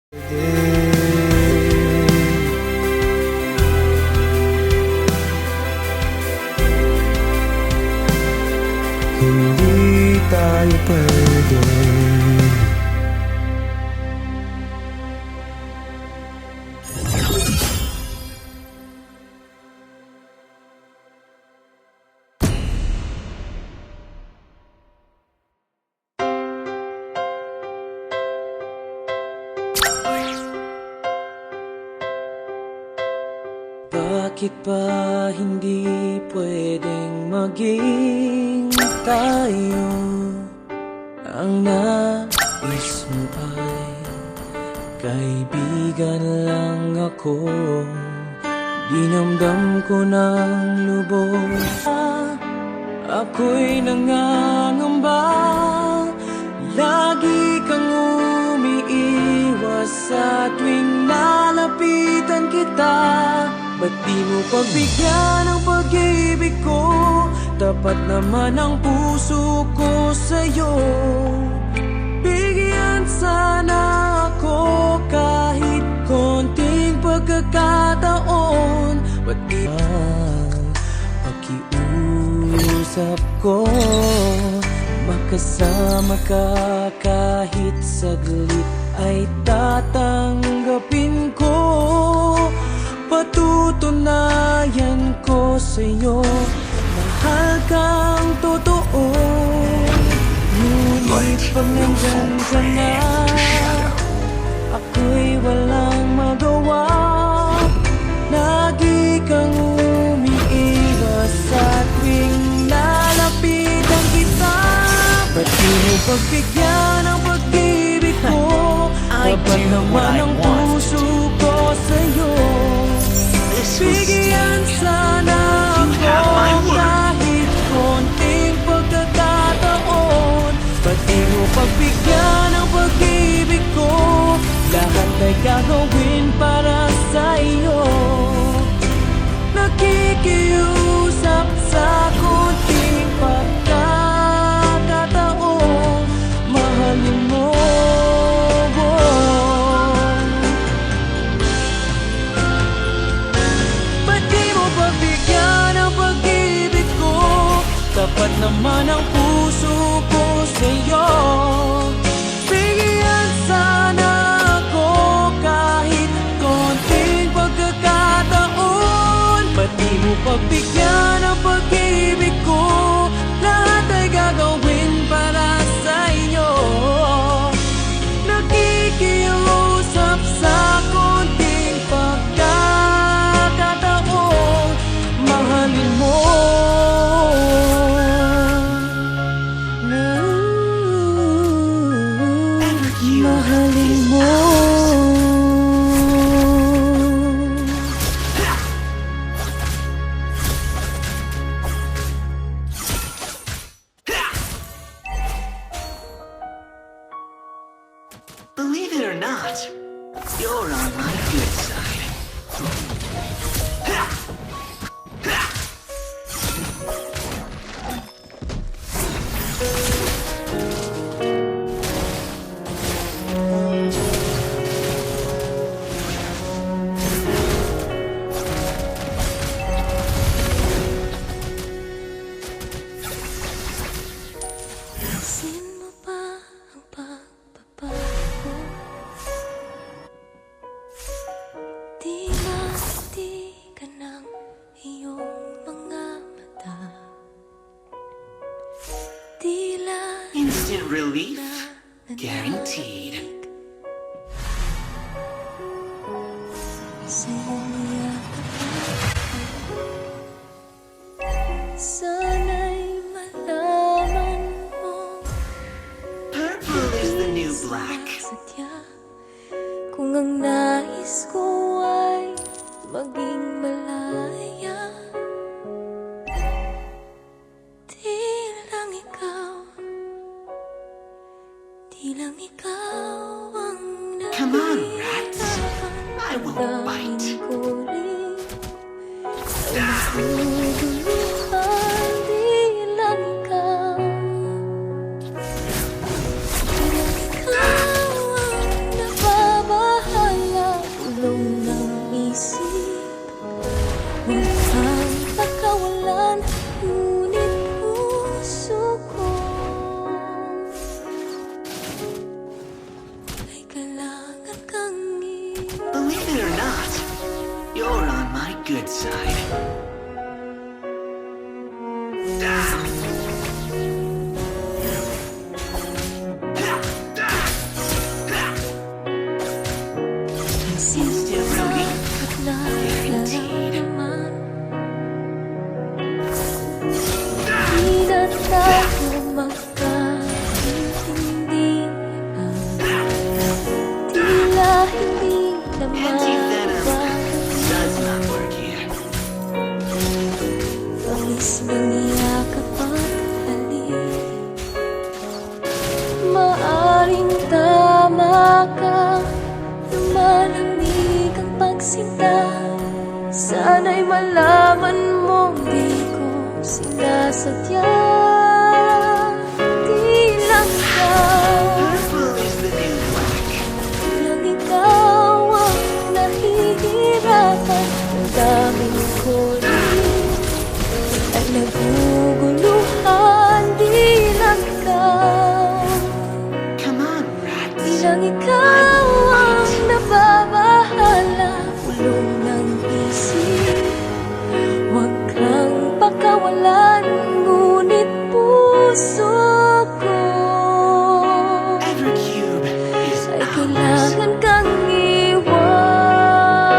Hindi tayo pwede. Bakit ba hindi pwedeng maging tayo? Ang nais mo ay kaibigan lang ako. Dinamdam ko ng lubos, ako'y nangangamba. Lagi kang umiiwas sa tuwing lalapitan kita. Ba't di mo pagbigyan ang pag-ibig ko? Tapat naman ang puso ko sa'yo. Bigyan sana ako kahit konting pagkakataon. Ba't di pakiusap ko? Makasama ka kahit saglit ay tatanggapin ko. Patutunayan ko sa'yo, mahal kang totoo. Ngunit pag nandyan ka na, ako'y walang magawa. Lagi kang umiiwas sa tuwing lalapitan kita. Ba't di mo pagbigyan ang pag-ibig ko? Tapat naman ang puso ko sa'yo. Bigyan sana ako kahit konting pagkakataon. Ba't di mo pagbigyan ang pag-ibig ko? Lahat ay gagawin para sa iyo. Nakikiusap sa konting pagkakataon. Mahalin mo. Tapat naman ang puso ko sa'yo. Bigyan sana ako kahit konting pagkakataon. Ba't di mo pagbigyan ang pag-ibig ko? Lahat ay gagawin para sa iyo. Nakikiusap sa konting pagkakataon. Mahalin mo. Mahalin mo. Believe it or not, you're on my good side. Instant relief, guaranteed. Sana'y malaman mo, Purple is the new black. sadya, kung ang nais ko ay maging malaya. Di lang ikaw ang Come on, rats. I won't bite. good side. Instant relief. at nararamdaman. Di na tayo magkaintindihan. Tila hindi na Anti-venom mababalikan. does not work here. Tamis ng yakap at halik. Maaring tama ka, lumalamig ang pagsinta. Sana'y malaman mong di ko sinasadya. Di lang ikaw, Purple is the new black. di lang ikaw ang nahihirapan. Ang daming ko rin ay naguguluhan. Di lang ikaw, Come on, rats. di lang ikaw ang nababahala. Ulong ng isip, huwag kang pakawalan. Ngunit puso ko Evercube is ay ours. kailangan kang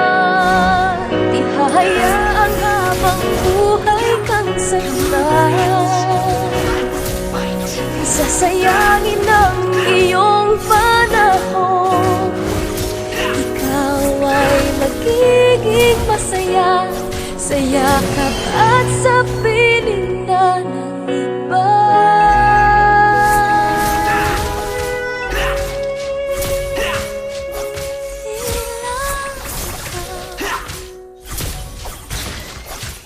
iwan. Di hahayaan habang buhay kang saktan. Fight. Sasayangin ang iyong panahon. Ikaw ay magiging masaya sa yakap at sa piling na ng iba.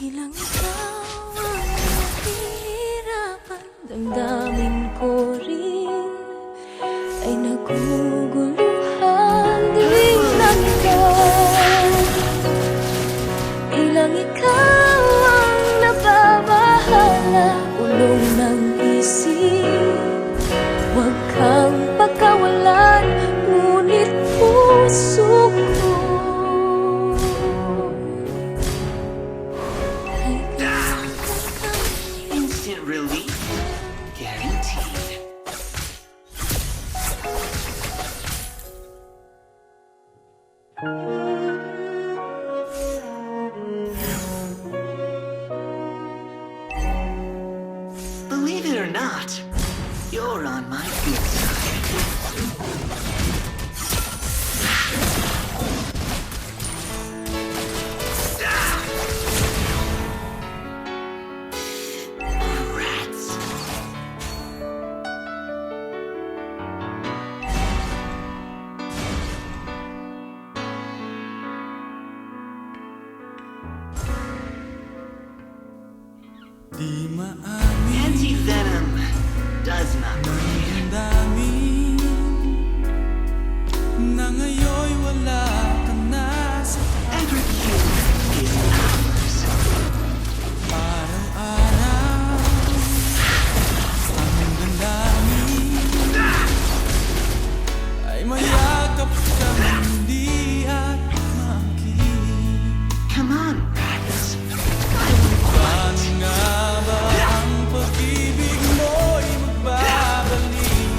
Ilang ikaw ang nahihirapan. Damdamin ko rin ay naguguluhan. Di lang ikaw, ilang ikaw ang nababahala. Ulong ng isip, huwag kang pagkawalan. Ngunit puso ko ay kailangan kang Instant relief. Guaranteed. Believe it or not, you're on my good side. Rats. Di maamin Anti-venom does not work here. ang dami na ngayon wala ka na sa Evercube is ours. araw-araw. Ang damdamin ay mayakap kang hindi at makinig. Come on, rats. I will Paano fight. nga ba ang pag-ibig mo'y magbabalik?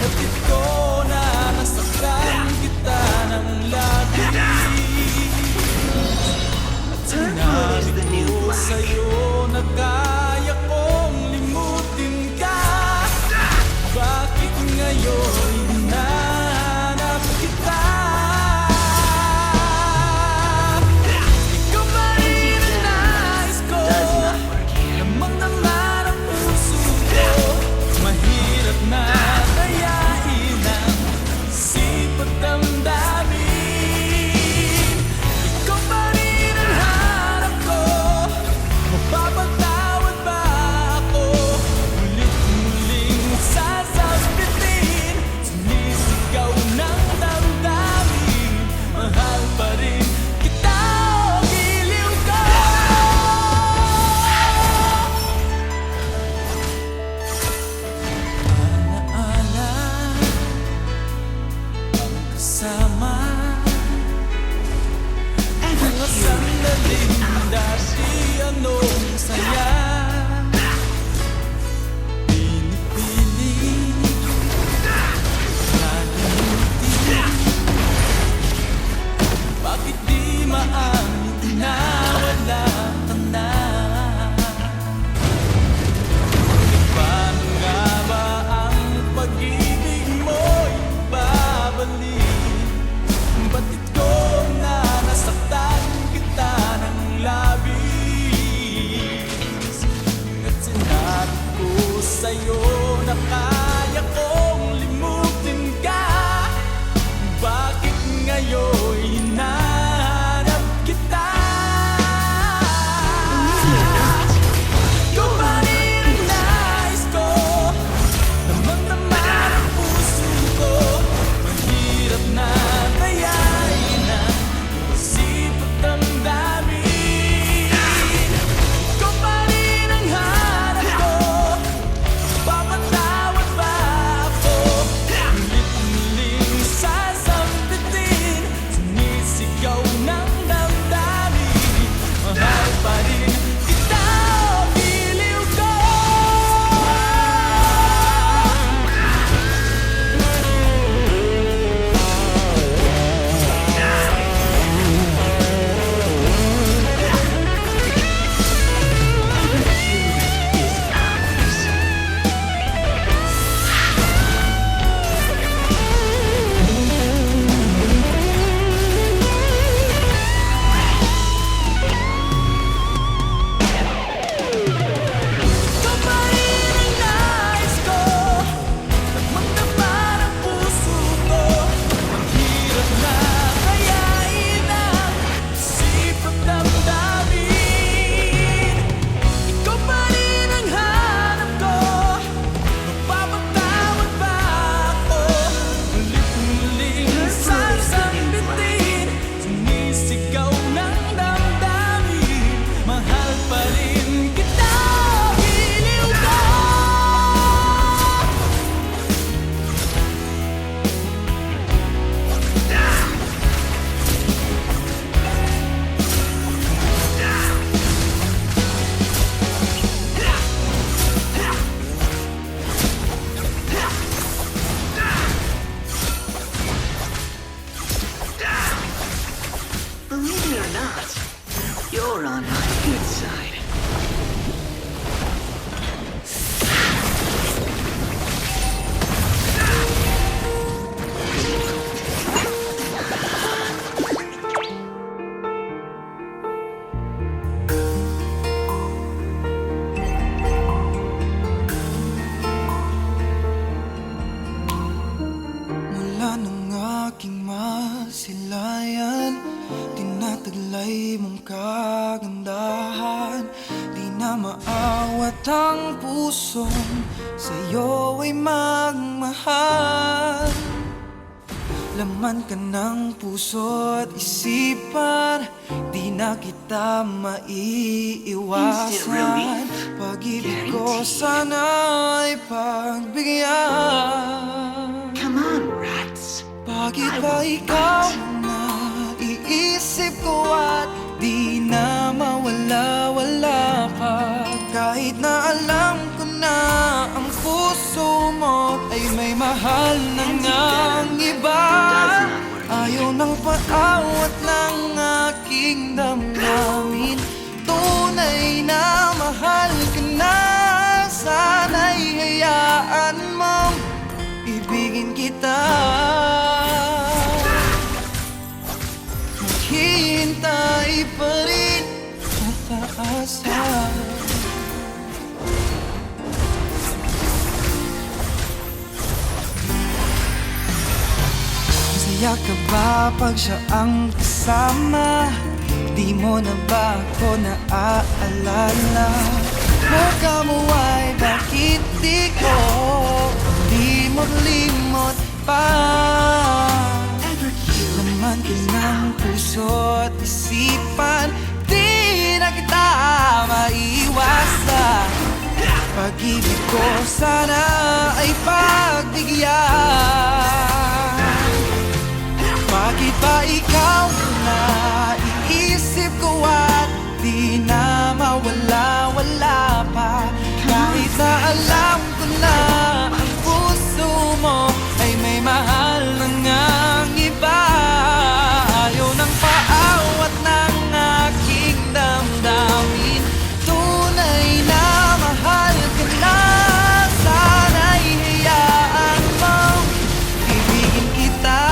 At ito na nasaktan kita ng labis. At Purple is the sinabi new ko black. sa'yo na kaya kong limutin ka. Bakit ngayon hinahanap kita? Ikaw ba rin ang nais ko? Does not work here. Lamang naman ang puso ko. Mahirap na dayain ang isip at damdamin. Ikaw pa rin ang hanap ko. Mapapatawad ba ako? Ulit-muling sasabitin. Sumisigaw ng damdamin. Mahal pa rin kita o giliw ko. Alaala ang kasama. Mga Evercube sandali linda di anong saya. Pinipili nalimutin. Bakit di maamin na wala ka na? Paano nga ba ang pag-ibig mo'y babalik? Batid ko na nasaktan kita ng labis, at sinabi ko sa'yo na kaya kong limutin ka. Bakit ngayon hinahanap kita? Kung pa rin ang nais ko, damang-dama ng puso ko. Mahirap na kayain ang isip at damdamin. Kung pa rin ang hanap ko, papatawad ba ako? Ulit-muling sasampitin, sinisigaw ng damdamin. Mahal pa rin kita, giliw ko. Kung pa rin ang nais ko, damang-dama ng puso ko. Mahirap na kayain ang isip at damdamin. Ikaw pa rin ang hanap ko, mapapatawad ba ako? Ulit-muling sasambitin, sinisigaw ng damdamin. Mahal pa rin kita, giliw ko. Believe it or not, you're on my good side. Mula ng aking masilayan, tinataglay mong kagandahan. Di na maawat ang pusong sa'yo ay magmahal. Laman ka ng puso't isipan, di na kita Instant relief. maiiwasan. Pag-ibig ko Guaranteed. sana ay pagbigyan. Come on, rats. Bakit ba ikaw na iisip ko at di na mawala-wala ka? Kahit na alam ko na ang puso mo ay may mahal na ngang iba. Ayaw ng paawat ng aking damdamin. Tunay na mahal ka na. Sana'y hayaan mong ibigin kita. Maghihintay pa rin sa taasan. Masaya ka ba pag siya ang kasama? Di mo na ba ako naaalala? Mukha mo ay bakit di ko di mo limot pa? Laman ka ng puso't isipan, di na kita maiwasan. Pag-ibig ko sana ay pagbigyan. Bakit ba ikaw na isip ko at di na mawala-wala pa. Kahit na alam ko na ang puso mo ay may mahal na ngang iba. Ayaw ng paawat ng aking damdamin. Tunay na mahal ka na. Sana'y hayaan mong ibigin kita.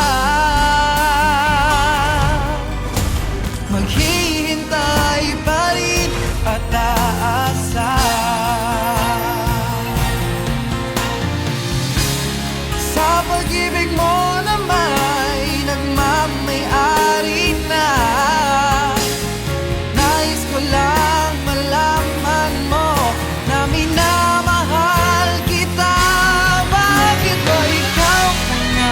Maghihintay pa rin at aasa. Sa pag-ibig mo na may nagmamay-ari na. Nais ko lang malaman mo na minamahal kita. Bakit ba ikaw pa nga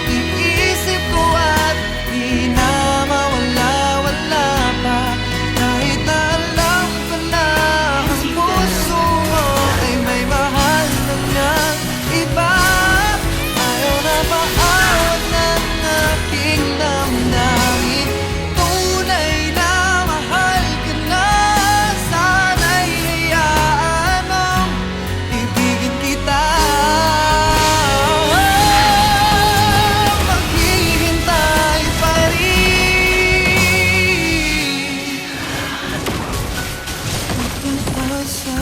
iisip ko at di na mawala-wala pa? Kahit na alam ko na ang puso mo ay may mahal na ngang iba. Ayaw na paawat ng aking damdamin. Tunay na mahal ka na. Sana'y hayaan mong ibigin kita. Maghihintay pa rin at aasa.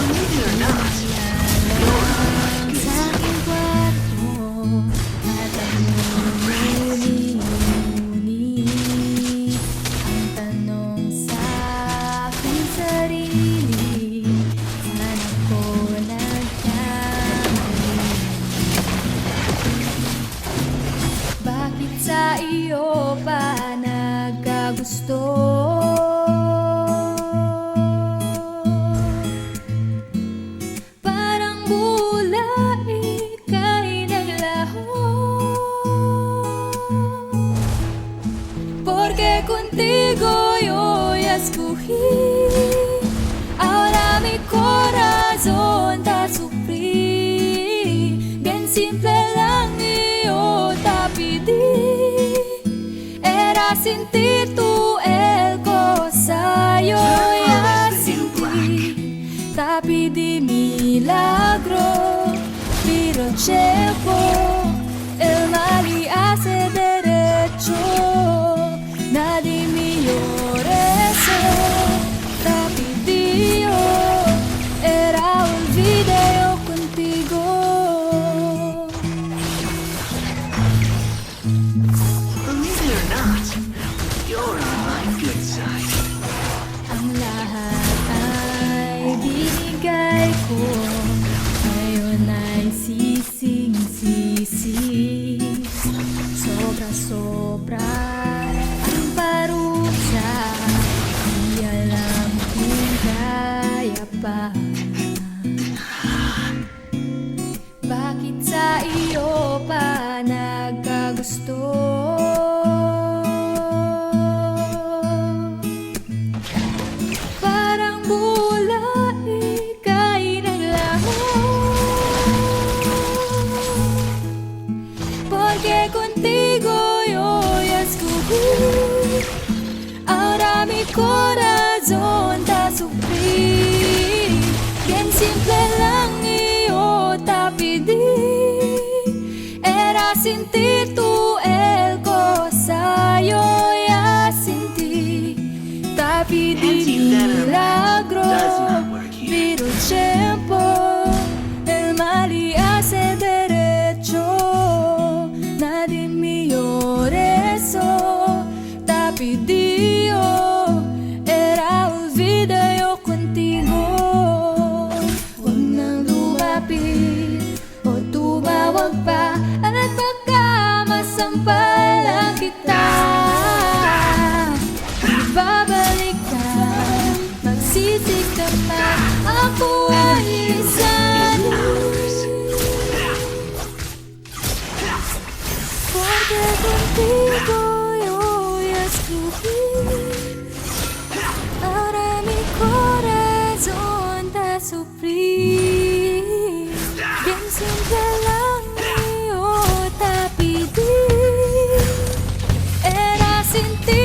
Believe it or not, you're on my good Sa side. aking kwarto at ang muni-muni. Ang tanong sa aking sarili, saan ako nagkamali? Bakit sa iyo pa nagkagusto? Parang mula ika'y naglaho. Porque contigo yo ya escogí. Ahora mi corazón te sufrí. Bien simple lang yo te pedí. Era sin ti tú el cosa yo ya sentí. Tapi di milagro, pero el cielo, el mal y hace derecho. Nadie mejor eso, tapi Dio, era un video contigo. Believe it or not, you're on my good side. Ang lahat ay binigay ko, ngayon ay sising-sisi. Sobra-sobra ang parusa, di alam kung kaya pa. Bakit sa iyo pa nagkagusto? Parang mula ika'y naglaho. Porque contigo yo ya escogí. Ahora mi corazón te sufrí. Bien simple lang yo te pedí. Era sin ti tú el sin ti